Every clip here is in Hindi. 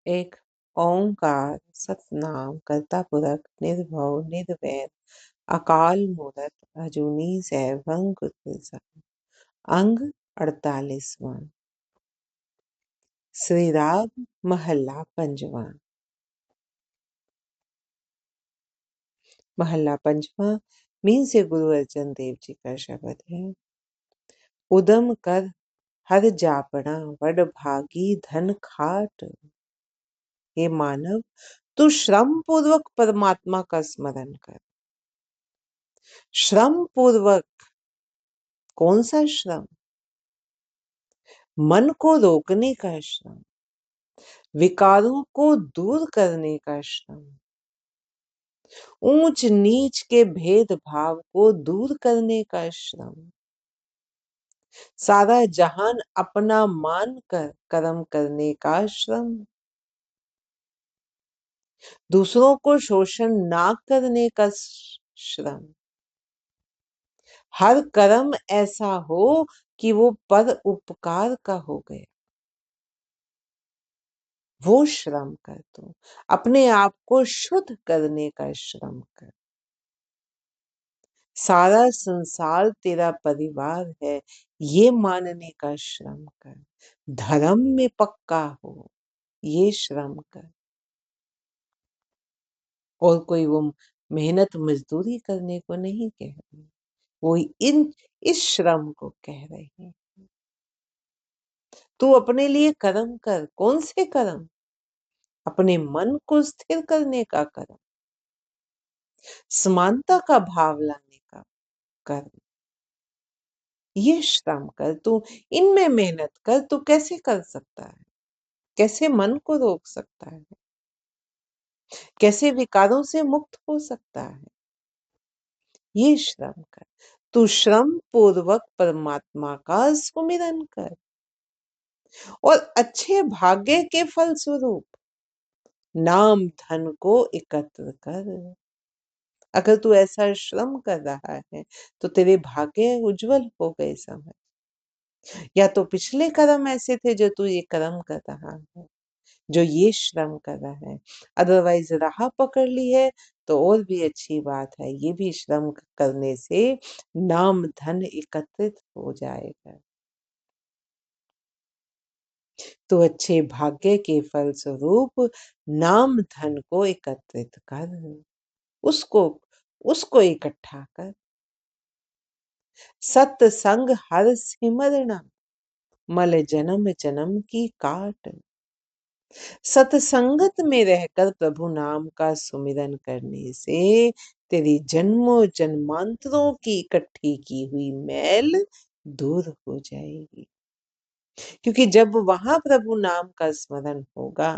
एक ओंकार सतनाम करता पुरख निर्भव निर्वैर अकाल मूरत अजूनी सैभं गुर प्रसाद। अंग 48वां। श्री राग महला पंजवा। महला पंजवा मीन से गुरु अर्जन देव जी का शब्द है। उदम कर हर जापना वड भागी धन खाट। हे मानव, तू श्रम पूर्वक परमात्मा का स्मरण कर। श्रम पूर्वक कौन सा श्रम? मन को रोकने का श्रम, विकारों को दूर करने का श्रम, ऊंच नीच के भेदभाव को दूर करने का श्रम, सारा जहान अपना मानकर कर्म करने का श्रम, दूसरों को शोषण ना करने का श्रम, हर कर्म ऐसा हो कि वो पर उपकार का हो गया, वो श्रम कर। तू अपने आप को शुद्ध करने का श्रम कर। सारा संसार तेरा परिवार है, ये मानने का श्रम कर। धर्म में पक्का हो, ये श्रम कर। और कोई वो मेहनत मजदूरी करने को नहीं कह रही, वो इस श्रम को कह रहे हैं। तू अपने लिए कर्म कर। कौन से कर्म? अपने मन को स्थिर करने का कर्म, समानता का भाव लाने का कर्म, ये श्रम कर। तू इनमें मेहनत कर। तू कैसे कर सकता है? कैसे मन को रोक सकता है? कैसे विकारों से मुक्त हो सकता है? ये श्रम कर। तू श्रम पूर्वक परमात्मा का सुमिरन कर और अच्छे भाग्य के फल स्वरूप नाम धन को एकत्र कर। अगर तू ऐसा श्रम कर रहा है तो तेरे भाग्य उज्जवल हो गए समझ। या तो पिछले कर्म ऐसे थे जो तू ये कर्म कर रहा है, जो ये श्रम कर रहा है। अदरवाइज राह पकड़ ली है तो और भी अच्छी बात है। ये भी श्रम करने से नाम धन एकत्रित हो जाएगा। तो अच्छे भाग्य के फल स्वरूप नाम धन को एकत्रित कर, उसको उसको इकट्ठा कर। सत्संग हर सिमरना मल जन्म जन्म की काट। सत्संगत में रहकर प्रभु नाम का सुमिरन करने से तेरी जन्मों जन्मांतरों की इकट्ठी की हुई मैल दूर हो जाएगी। क्योंकि जब वहां प्रभु नाम का स्मरण होगा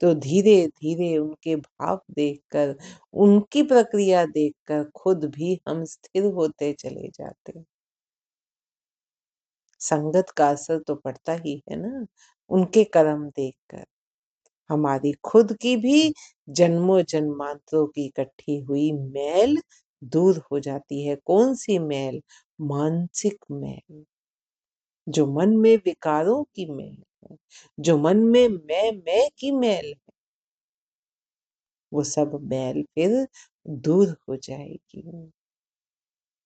तो धीरे धीरे उनके भाव देखकर, उनकी प्रक्रिया देखकर खुद भी हम स्थिर होते चले जाते हैं। संगत का असर तो पड़ता ही है ना, उनके कर्म देखकर। हमारी खुद की भी जन्मों जन्मांतरों की इकट्ठी हुई मैल दूर हो जाती है। कौन सी मैल? मानसिक मैल, जो मन में विकारों की मैल है, जो मन में मैं की मैल है, वो सब मैल फिर दूर हो जाएगी।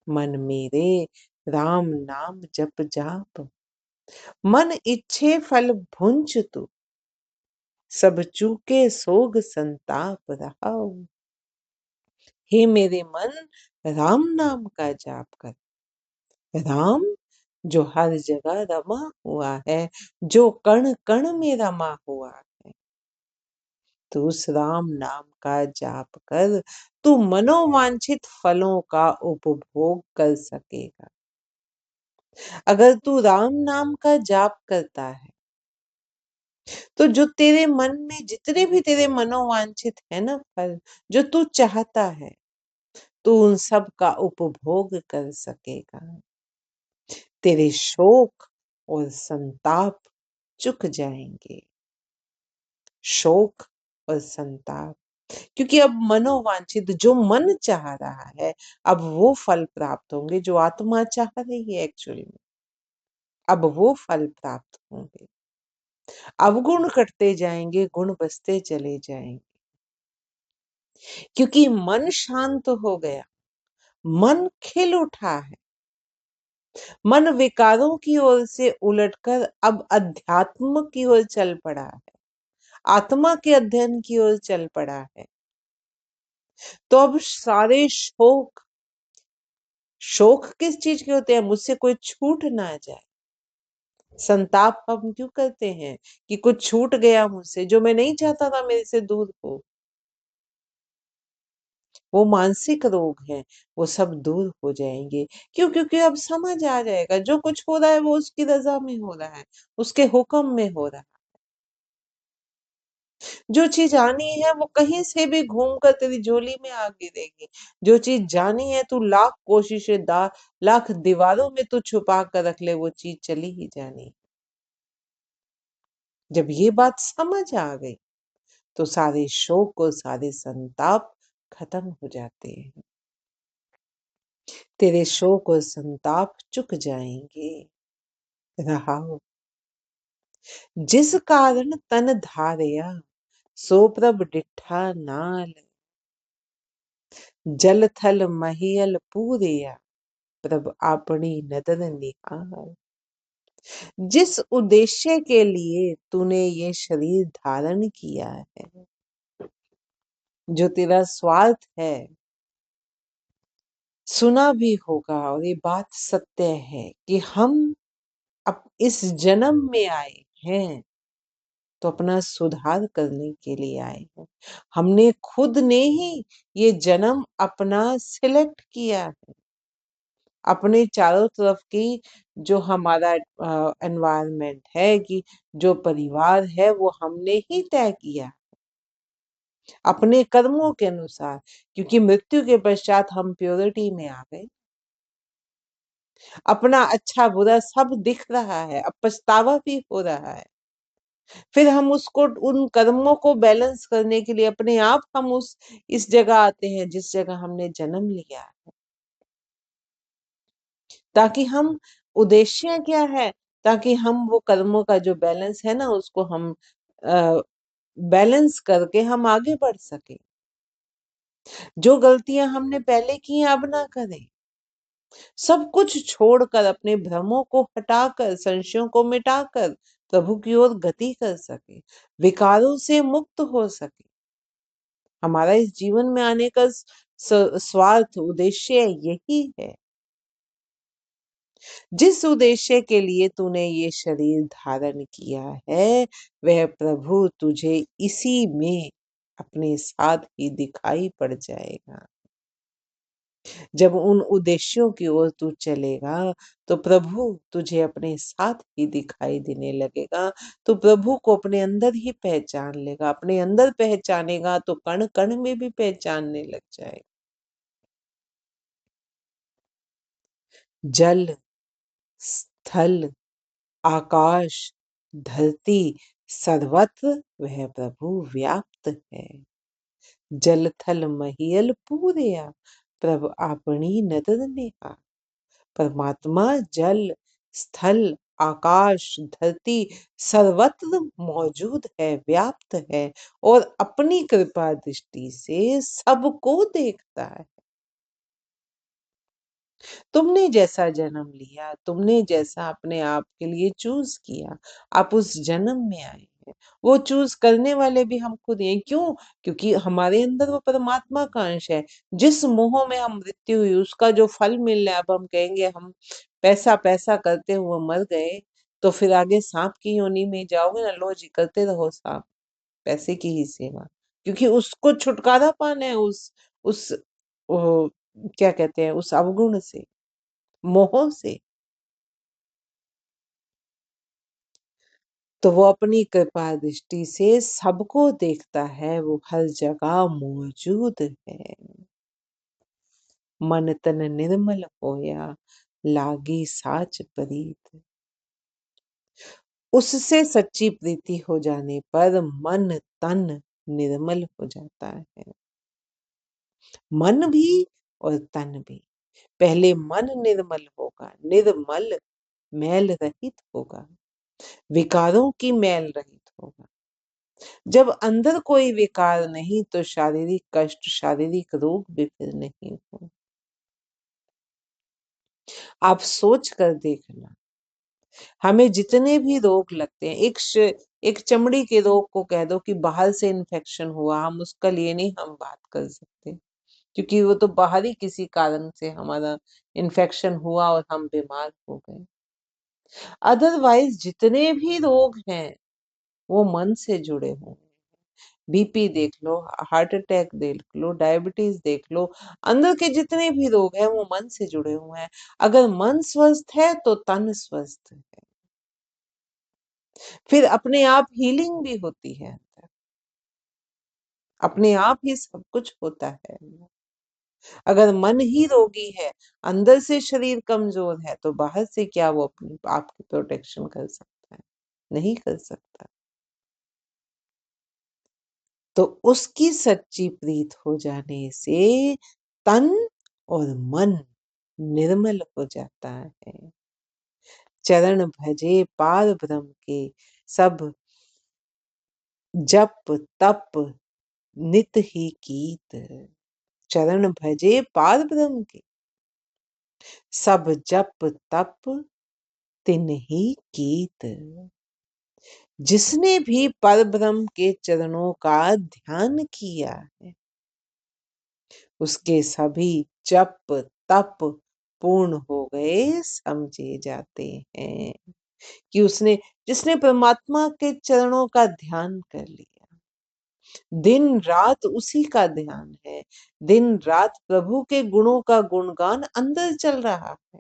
मन मेरे राम नाम जप जाप, मन इच्छे फल भुंज तू, सब चूके सोग संताप रहाऊ। हे मेरे मन, राम नाम का जाप कर। राम जो हर जगह रमा हुआ है, जो कण कण में रमा हुआ है, तो उस राम नाम का जाप कर तू मनोवांछित फलों का उपभोग कर सकेगा। अगर तू राम नाम का जाप करता है तो जो तेरे मन में जितने भी तेरे मनोवांछित है ना फल, जो तू चाहता है, तू उन सब का उपभोग कर सकेगा। तेरे शोक और संताप चुक जाएंगे। शोक और संताप, क्योंकि अब मनोवांछित जो मन चाह रहा है, अब वो फल प्राप्त होंगे जो आत्मा चाह रही है एक्चुअली में। अब वो फल प्राप्त होंगे। अवगुण कटते जाएंगे, गुण बसते चले जाएंगे, क्योंकि मन शांत हो गया, मन खिल उठा है। मन विकारों की ओर से उलटकर अब अध्यात्म की ओर चल पड़ा है, आत्मा के अध्ययन की ओर चल पड़ा है। तो अब सारे शोक, शोक किस चीज के होते हैं? मुझसे कोई छूट ना जाए। संताप हम क्यों करते हैं? कि कुछ छूट गया मुझसे, जो मैं नहीं चाहता था मेरे से दूर हो। वो मानसिक रोग है, वो सब दूर हो जाएंगे। क्यों? क्योंकि अब समझ आ जाएगा जो कुछ हो रहा है वो उसकी रजा में हो रहा है, उसके हुक्म में हो रहा है। जो चीज आनी है वो कहीं से भी घूम कर तेरी झोली में आ गिरेगी। जो चीज जानी है तू लाख कोशिशें लाख दीवारों में तू छुपा कर रख ले, वो चीज चली ही जानी। जब ये बात समझ आ गई तो सारे शोक और सारे संताप खत्म हो जाते हैं। तेरे शोक और संताप चुक जाएंगे। रहाओ जिस कारण तन धारया, सो प्रभ डिठा नाल। जल थल महियल पूरिया, प्रभ आपनी नदन निहाल। जिस उद्देश्य के लिए तूने ये शरीर धारण किया है, जो तेरा स्वार्थ है, सुना भी होगा और ये बात सत्य है कि हम अब इस जन्म में आए हैं तो अपना सुधार करने के लिए आए हैं। हमने खुद ने ही ये जन्म अपना सिलेक्ट किया है। अपने चारों तरफ की जो हमारा एनवायरनमेंट है, कि जो परिवार है, वो हमने ही तय किया अपने कर्मों के अनुसार। क्योंकि मृत्यु के पश्चात हम प्योरिटी में आ गए, अपना अच्छा बुरा सब दिख रहा है, अब पछतावा भी हो रहा है। फिर हम उसको, उन कर्मों को बैलेंस करने के लिए अपने आप हम इस जगह आते हैं जिस जगह हमने जन्म लिया है। ताकि हम, उद्देश्य क्या है? ताकि हम वो कर्मों का जो बैलेंस है ना, उसको हम बैलेंस करके हम आगे बढ़ सके। जो गलतियां हमने पहले की हैं अब ना करें। सब कुछ छोड़कर, अपने भ्रमों को हटाकर, संशयों को मिटाकर प्रभु की ओर गति कर सके, विकारों से मुक्त हो सके। हमारा इस जीवन में आने का स्वार्थ, उद्देश्य यही है। जिस उद्देश्य के लिए तूने ये शरीर धारण किया है, वह प्रभु तुझे इसी में अपने साथ ही दिखाई पड़ जाएगा। जब उन उद्देश्यों की ओर तू चलेगा तो प्रभु तुझे अपने साथ ही दिखाई देने लगेगा। तो प्रभु को अपने अंदर ही पहचान लेगा, अपने अंदर पहचानेगा तो कण कण में भी पहचानने लग जाएगा। जल, स्थल, आकाश, धरती, सर्वत्र वह प्रभु व्याप्त है। जल थल महियल पूरया, प्रभ आपनी नदर नेहा। परमात्मा जल, स्थल, आकाश, धरती सर्वत्र मौजूद है, व्याप्त है, और अपनी कृपा दृष्टि से सबको देखता है। तुमने जैसा जन्म लिया, तुमने जैसा अपने आप के लिए चूज किया, आप उस जन्म में आए हैं। वो चूज करने वाले भी हम खुद हैं। क्यों? क्योंकि हमारे अंदर वो परमात्मा का अंश है। जिस मोह में हम मृत्यु हुई, उसका जो फल मिल रहा है, अब हम कहेंगे हम पैसा पैसा करते हुए मर गए, तो फिर आगे सांप की योनि में जाओगे ना, लो जी करते रहो सांप, पैसे की ही सेवा। क्योंकि उसको छुटकारा पाना है उस वो, क्या कहते हैं, उस अवगुण से, मोह से। तो वो अपनी कृपा दृष्टि से सबको देखता है, वो हर जगह मौजूद है। मन तन निर्मल होया, लागी साच प्रीत। उससे सच्ची प्रीति हो जाने पर मन तन निर्मल हो जाता है। मन भी और तन भी। पहले मन निर्मल होगा, निर्मल, मैल रहित होगा। विकारों की मैल रहित होगा। जब अंदर कोई विकार नहीं तो शारीरिक कष्ट, शारीरिक रोग भी फिर नहीं हो। आप सोच कर देखना, हमें जितने भी रोग लगते हैं, एक चमड़ी के रोग को कह दो कि बाहर से इन्फेक्शन हुआ, हम उसका लिए नहीं हम बात कर सकते, क्योंकि वो तो बाहरी किसी कारण से हमारा इन्फेक्शन हुआ और हम बीमार हो गए। अदरवाइज जितने भी रोग हैं वो मन से जुड़े हुए हैं। बीपी देख लो, हार्ट अटैक देख लो, डायबिटीज देख लो, अंदर के जितने भी रोग हैं वो मन से जुड़े हुए हैं। अगर मन स्वस्थ है तो तन स्वस्थ है, फिर अपने आप हीलिंग भी होती है अंदर, अपने आप ही सब कुछ होता है। अगर मन ही रोगी है, अंदर से शरीर कमजोर है, तो बाहर से क्या वो अपनी आपकी प्रोटेक्शन कर सकता है? नहीं कर सकता। तो उसकी सच्ची प्रीत हो जाने से तन और मन निर्मल हो जाता है। चरण भजे पार ब्रह्म के, सब जप तप नित ही कीत। चरण भजे पार ब्रह्म के, सब जप तप तिन ही कीत। जिसने भी पर ब्रह्म के चरणों का ध्यान किया है, उसके सभी जप तप पूर्ण हो गए समझे जाते हैं। कि उसने जिसने परमात्मा के चरणों का ध्यान कर लिया, दिन रात उसी का ध्यान है, दिन रात प्रभु के गुणों का गुणगान अंदर चल रहा है,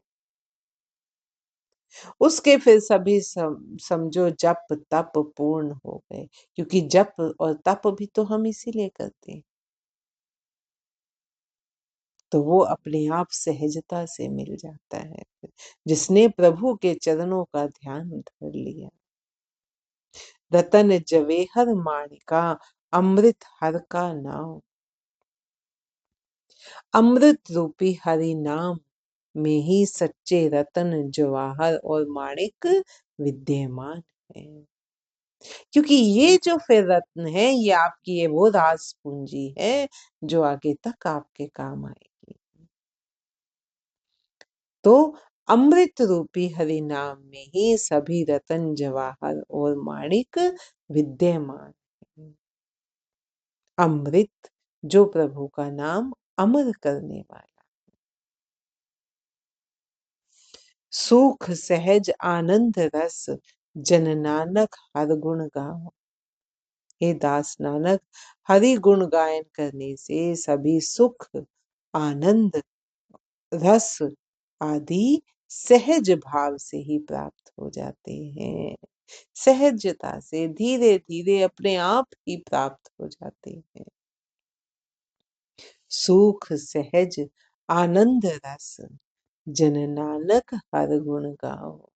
उसके फिर सभी समझो जप तप पूर्ण हो गए। क्योंकि जप और तप भी तो हम इसीलिए करते हैं। तो वो अपने आप सहजता से मिल जाता है जिसने प्रभु के चरणों का ध्यान धर लिया। रतन जवेहर माणिका, अमृत हर का नाम। अमृत रूपी हरि नाम में ही सच्चे रतन जवाहर और माणिक विद्यमान है। क्योंकि ये जो फिर रत्न है, ये आपकी ये वो राज पूंजी है जो आगे तक आपके काम आएगी। तो अमृत रूपी हरि नाम में ही सभी रतन जवाहर और माणिक विद्यमान है। अमृत जो प्रभु का नाम अमर करने वाला। सुख सहज आनंद रस, जन नानक हर गुण गाओ। हे दास नानक, हरि गुण गायन करने से सभी सुख आनंद रस आदि सहज भाव से ही प्राप्त हो जाते हैं। सहजता से धीरे धीरे अपने आप ही प्राप्त हो जाते हैं। सुख सहज आनंद रस, जन नानक हर गुण गाओ।